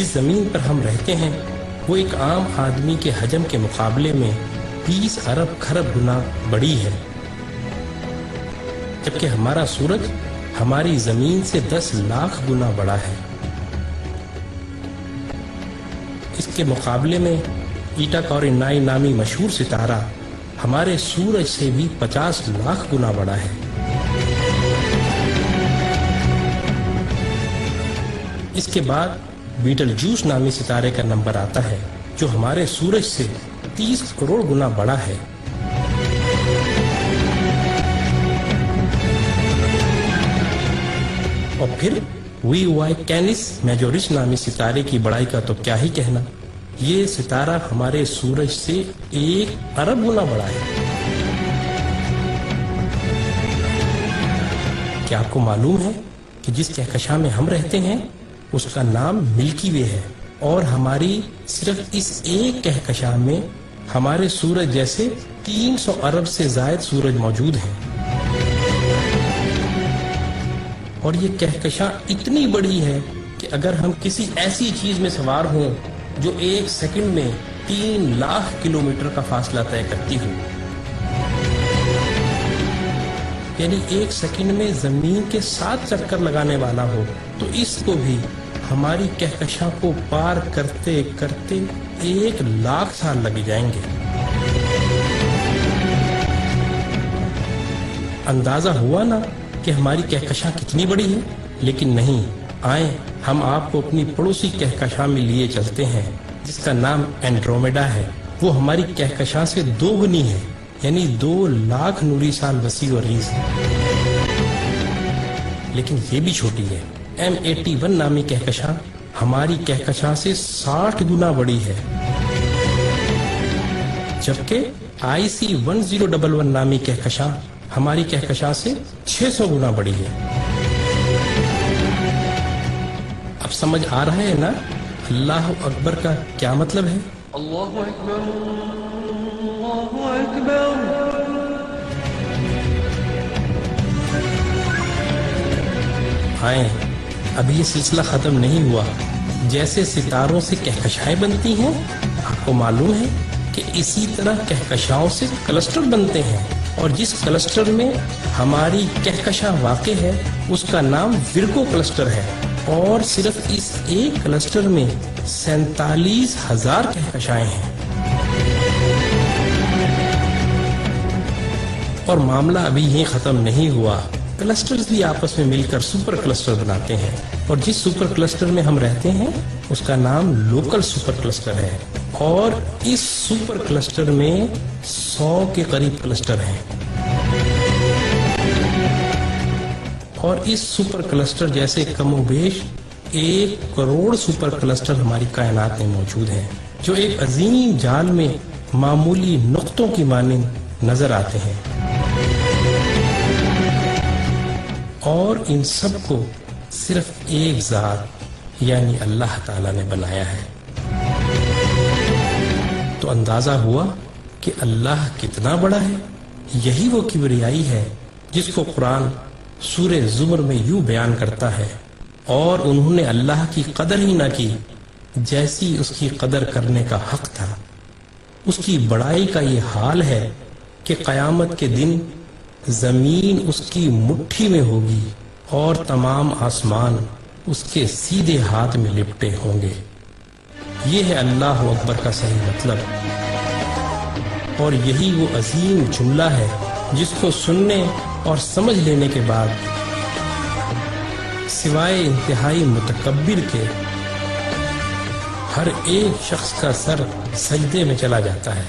جس زمین پر ہم رہتے ہیں وہ ایک عام آدمی کے حجم کے مقابلے میں 20 ارب کھرب گنا بڑی ہے، جبکہ ہمارا سورج ہماری زمین سے 10 لاکھ گنا بڑا ہے۔ اس کے مقابلے میں ایٹا کورینائی نامی مشہور ستارہ ہمارے سورج سے بھی 50 لاکھ گنا بڑا ہے۔ اس کے بعد بیٹل جوس نامی ستارے کا نمبر آتا ہے جو ہمارے سورج سے 30 کروڑ گنا بڑا ہے۔ اور پھر وی وائی کینس میجورس نامی ستارے کی بڑائی کا تو کیا ہی کہنا، یہ ستارہ ہمارے سورج سے 1 ارب گنا بڑا ہے۔ کیا آپ کو معلوم ہے کہ جس کہکشاں میں ہم رہتے ہیں اس کا نام ملکی وے ہے، اور ہماری صرف اس ایک کہکشاں میں ہمارے سورج جیسے 300 ارب سے زائد سورج موجود ہیں۔ اور یہ کہکشاں اتنی بڑی ہے کہ اگر ہم کسی ایسی چیز میں سوار ہوں جو 1 سیکنڈ میں 3 لاکھ کلومیٹر کا فاصلہ طے کرتی ہو، یعنی 1 سیکنڈ میں زمین کے 7 چکر لگانے والا ہو، تو اس کو بھی ہماری کہکشاں کو پار کرتے کرتے 1 لاکھ سال لگ جائیں گے۔ اندازہ ہوا نا کہ ہماری کہکشاں کتنی بڑی ہے؟ لیکن نہیں، آئیں ہم آپ کو اپنی پڑوسی کہکشاں میں لیے چلتے ہیں جس کا نام اینڈرومیڈا ہے۔ وہ ہماری کہکشاں سے 2 گنی ہے، یعنی 2 لاکھ نوری سال وسیع و عریض ہے، لیکن یہ بھی چھوٹی ہے۔ M81 نامی کہکشاں ہماری کہکشاں سے 60 گنا بڑی ہے، جبکہ IC1011 نامی کہکشاں ہماری کہکشاں سے 600 گنا بڑی ہے۔ اب سمجھ آ رہا ہے نا اللہ اکبر کا کیا مطلب ہے؟ اللہ اکبر، اللہ اکبر۔ آئیں، ابھی یہ سلسلہ ختم نہیں ہوا۔ جیسے ستاروں سے کہکشائیں بنتی ہیں، آپ کو معلوم ہے کہ اسی طرح کہکشاؤں سے کلسٹر بنتے ہیں، اور جس کلسٹر میں ہماری کہکشاں واقع ہے اس کا نام ورگو کلسٹر ہے، اور صرف اس ایک کلسٹر میں 47,000 کہکشائیں ہیں۔ اور معاملہ ابھی یہیں ختم نہیں ہوا، کلسٹرز بھی آپس میں مل کر سپر کلسٹر بناتے ہیں، اور جس سپر کلسٹر میں ہم رہتے ہیں اس کا نام لوکل سپر کلسٹر ہے، اور اس سپر کلسٹر میں 100 کے قریب کلسٹر ہیں، اور اس سپر کلسٹر جیسے کم و بیش 1 کروڑ سپر کلسٹر ہماری کائنات میں موجود ہیں، جو ایک عظیم جال میں معمولی نقطوں کی مانند نظر آتے ہیں، اور ان سب کو صرف ایک ذات یعنی اللہ تعالی نے بنایا ہے۔ تو اندازہ ہوا کہ اللہ کتنا بڑا ہے۔ یہی وہ کبریائی ہے جس کو قرآن سورہ زمر میں یوں بیان کرتا ہے، اور انہوں نے اللہ کی قدر ہی نہ کی جیسی اس کی قدر کرنے کا حق تھا۔ اس کی بڑائی کا یہ حال ہے کہ قیامت کے دن زمین اس کی مٹھی میں ہوگی اور تمام آسمان اس کے سیدھے ہاتھ میں لپٹے ہوں گے۔ یہ ہے اللہ اکبر کا صحیح مطلب، اور یہی وہ عظیم جملہ ہے جس کو سننے اور سمجھ لینے کے بعد سوائے انتہائی متکبر کے ہر ایک شخص کا سر سجدے میں چلا جاتا ہے۔